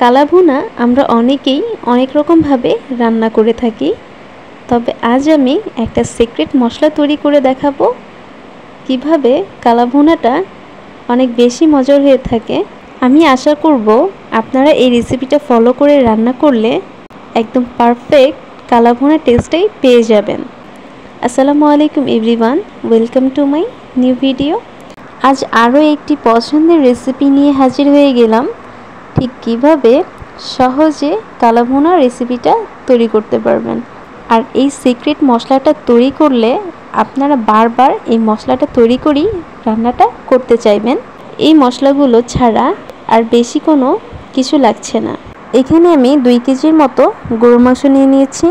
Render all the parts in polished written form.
কালা ভুনা আমরা অনেকেই অনেক রকমভাবে রান্না করে থাকি, তবে আজ আমি একটা সিক্রেট মশলা তৈরি করে দেখাবো কিভাবে কালা ভুনাটা অনেক বেশি মজার হয়ে থাকে। আমি আশা করব আপনারা এই রেসিপিটা ফলো করে রান্না করলে একদম পারফেক্ট কালা ভুনা টেস্টটাই পেয়ে যাবেন। আসসালামু আলাইকুম everyone, welcome to my new video. আজ আরও একটি পছন্দের রেসিপি নিয়ে হাজির হয়ে গেলাম। ঠিক কিভাবে সহজে কালা ভুনা রেসিপিটা তৈরি করতে পারবেন, আর এই সিক্রেট মশলাটা তৈরি করলে আপনারা বারবার এই মশলাটা তৈরি করেই রান্নাটা করতে চাইবেন। এই মশলাগুলো ছাড়া আর বেশি কোনো কিছু লাগছে না। এখানে আমি 2 কেজির মতো গরুর মাংস নিয়ে নিয়েছি।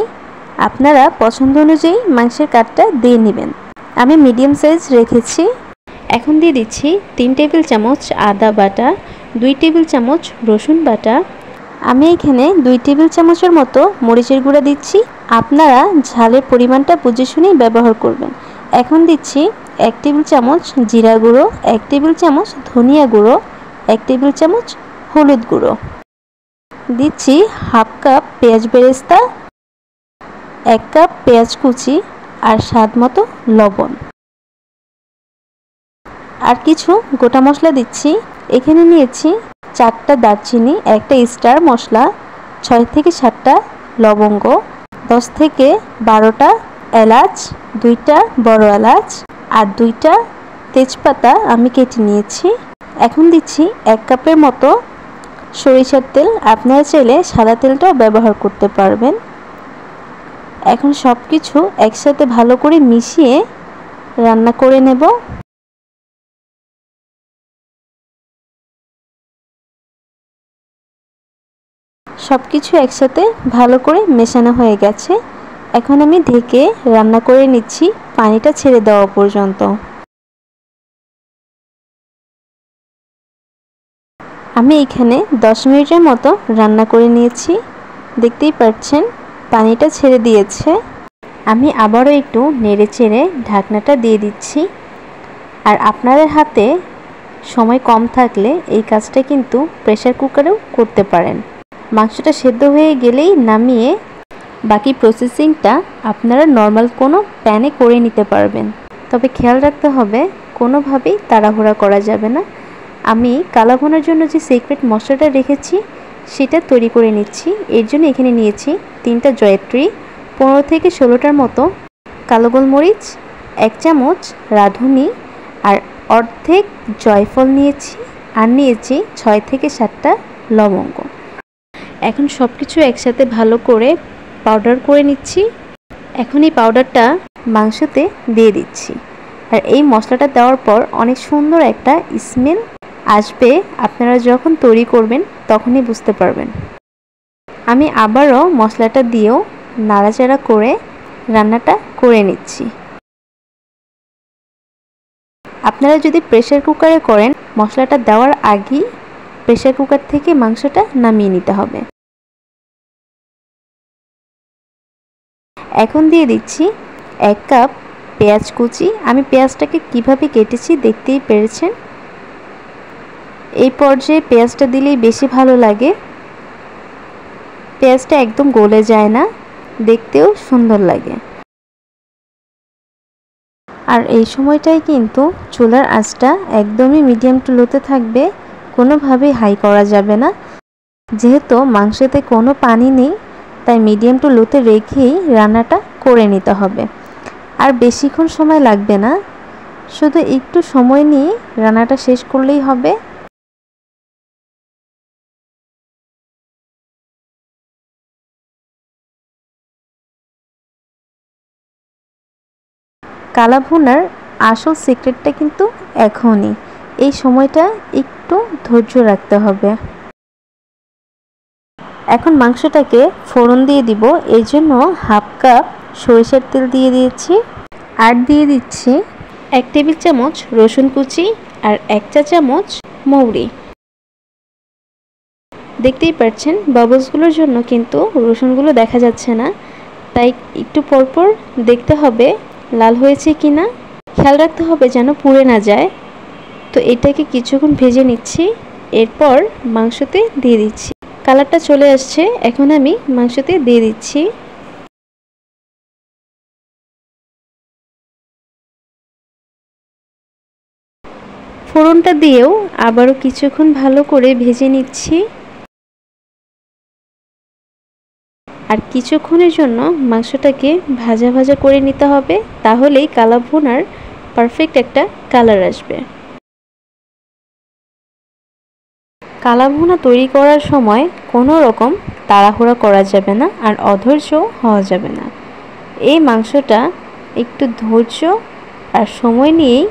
আপনারা পছন্দ অনুযায়ী মাংসের কাটটা দিয়ে নেবেন। আমি মিডিয়াম সাইজ রেখেছি। এখন দিয়ে দিচ্ছি 3 টেবিল চামচ আদা বাটা, 2 টেবিল চামচ রসুন বাটা। আমি এখানে 2 টেবিল চামচের মতো মরিচের গুঁড়া দিচ্ছি। আপনারা ঝালের পরিমাণটা বুঝে শুনেই ব্যবহার করবেন। এখন দিচ্ছি 1 টেবিল চামচ জিরা গুঁড়ো, 1 টেবিল চামচ ধনিয়া গুঁড়ো, 1 টেবিল চামচ হলুদ গুঁড়ো। দিচ্ছি হাফ কাপ পেঁয়াজ বেরেস্তা, 1 কাপ পেঁয়াজ কুচি আর স্বাদ মতো লবণ। আর কিছু গোটা মশলা দিচ্ছি। এখানে নিয়েছি 4টা দারচিনি, 1টা স্টার মশলা, 6 থেকে 7টা লবঙ্গ, 10 থেকে 12টা এলাচ, 2টা বড় এলাচ আর 2টা তেজপাতা আমি কেটে নিয়েছি। এখন দিচ্ছি 1 কাপের মতো সরিষার তেল। আপনারা চাইলে সাদা তেলটাও ব্যবহার করতে পারবেন। এখন সব কিছু একসাথে ভালো করে মিশিয়ে রান্না করে নেব। সব কিছু একসাথে ভালো করে মেশানো হয়ে গেছে। এখন আমি ঢেকে রান্না করে নিচ্ছি পানিটা ছেড়ে দেওয়া পর্যন্ত। আমি এখানে 10 মিনিটের মতো রান্না করে নিয়েছি। দেখতেই পাচ্ছেন পানিটা ছেড়ে দিয়েছে। আমি আবারও একটু নেড়ে চেড়ে ঢাকনাটা দিয়ে দিচ্ছি। আর আপনাদের হাতে সময় কম থাকলে এই কাজটা কিন্তু প্রেসার কুকারেও করতে পারেন। মাংসটা সেদ্ধ হয়ে গেলেই নামিয়ে বাকি প্রসেসিংটা আপনারা নর্মাল কোনো প্যানে করে নিতে পারবেন। তবে খেয়াল রাখতে হবে কোনোভাবেই তাড়াহুড়া করা যাবে না। আমি কালা ভুনার জন্য যে সিক্রেট মশলাটা রেখেছি সেটা তৈরি করে নিচ্ছি। এর জন্য এখানে নিয়েছি 3টা জয়ত্রী, 15 থেকে 16টার মতো কালো গোলমরিচ, 1 চামচ রাঁধুনি আর অর্ধেক জয়ফল নিয়েছি, আর নিয়েছি 6 থেকে 7টা লবঙ্গ। এখন সব কিছু একসাথে ভালো করে পাউডার করে নিচ্ছি। এখন এই পাউডারটা মাংসতে দিয়ে দিচ্ছি। আর এই মশলাটা দেওয়ার পর অনেক সুন্দর একটা স্মেল আসবে। আপনারা যখন তৈরি করবেন তখনই বুঝতে পারবেন। আমি আবারও মশলাটা দিয়েও নাড়াচাড়া করে রান্নাটা করে নিচ্ছি। আপনারা যদি প্রেসার কুকারে করেন, মশলাটা দেওয়ার আগেই প্রেসার কুকার থেকে মাংসটা নামিয়ে নিতে হবে। এখন দিয়ে দিচ্ছি 1 কাপ পেঁয়াজ কুচি। আমি পেঁয়াজটাকে কিভাবে কেটেছি দেখতেই পেরেছেন। এই পর্যায়ে পেঁয়াজটা দিলেই বেশি ভালো লাগে। পেঁয়াজটা একদম গলে যায় না, দেখতেও সুন্দর লাগে। আর এই সময়টাই কিন্তু চুলার আঁচটা একদমই মিডিয়াম টু লোতে থাকবে, কোনোভাবেই হাই করা যাবে না। যেহেতু মাংসতে কোনো পানি নেই, তাই মিডিয়াম টু লোতে রেখেই রান্নাটা করে নিতে হবে। আর বেশিক্ষণ সময় লাগবে না, শুধু একটু সময় নিয়ে রান্নাটা শেষ করলেই হবে। কালা ভুনার আসল সিক্রেটটা কিন্তু এখনই। এই সময়টা একটু ধৈর্য রাখতে হবে। এখন মাংসটাকে ফোড়ন দিয়ে দিব। এই জন্য হাফ কাপ সরিষার তেল দিয়ে দিয়েছি। আর দিয়ে দিচ্ছি 1 টেবিল চামচ রসুন কুচি আর 1 চা চামচ মৌরি। দেখতেই পাচ্ছেন বাবলসগুলোর জন্য কিন্তু রসুনগুলো দেখা যাচ্ছে না, তাই একটু পরপর দেখতে হবে লাল হয়েছে কিনা। খেয়াল রাখতে হবে যেন পুড়ে না যায়। তো এটাকে কিছুক্ষণ ভেজে নিচ্ছি। এরপর মাংসতে দিয়ে দিচ্ছি। কালারটা চলে আসছে, এখন আমি মাংসতে দিয়ে দিচ্ছি। ফোড়নটা দিয়েও আবারও কিছুক্ষণ ভালো করে ভেজে নিচ্ছি। আর কিছুক্ষণের জন্য মাংসটাকে ভাজা ভাজা করে নিতে হবে, তাহলেই কালা ভুনার পারফেক্ট একটা কালার আসবে। কালা ভুনা তৈরি করার সময় কোনো রকম তাড়াহুড়া করা যাবে না, আর অধৈর্য হওয়া যাবে না। এই মাংসটা একটু ধৈর্য আর সময় নিয়েই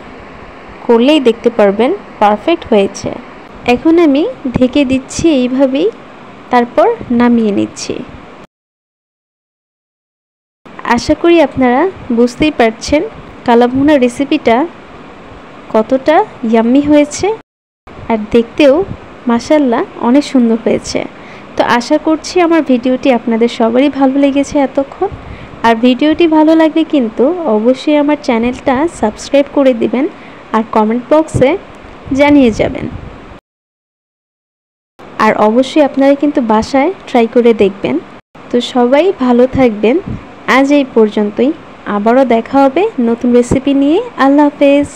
করলেই দেখতে পারবেন পারফেক্ট হয়েছে। এখন আমি ঢেকে দিচ্ছি এইভাবেই, তারপর নামিয়ে নিচ্ছি। আশা করি আপনারা বুঝতেই পারছেন কালা ভুনা রেসিপিটা কতটা ইয়াম্মি হয়েছে, আর দেখতেও মাশাআল্লাহ অনেক সুন্দর হয়েছে। তো আশা করছি আমার ভিডিওটি আপনাদের সবারই ভালো লেগেছে এতক্ষণ। আর ভিডিওটি ভালো লাগলে কিন্তু অবশ্যই আমার চ্যানেলটা সাবস্ক্রাইব করে দিবেন, আর কমেন্ট বক্সে জানিয়ে যাবেন। আর অবশ্যই আপনারা কিন্তু বাসায় ট্রাই করে দেখবেন। তো সবাই ভালো থাকবেন। আজ এই পর্যন্তই, আবারও দেখা হবে নতুন রেসিপি নিয়ে। আল্লাহ হাফেজ।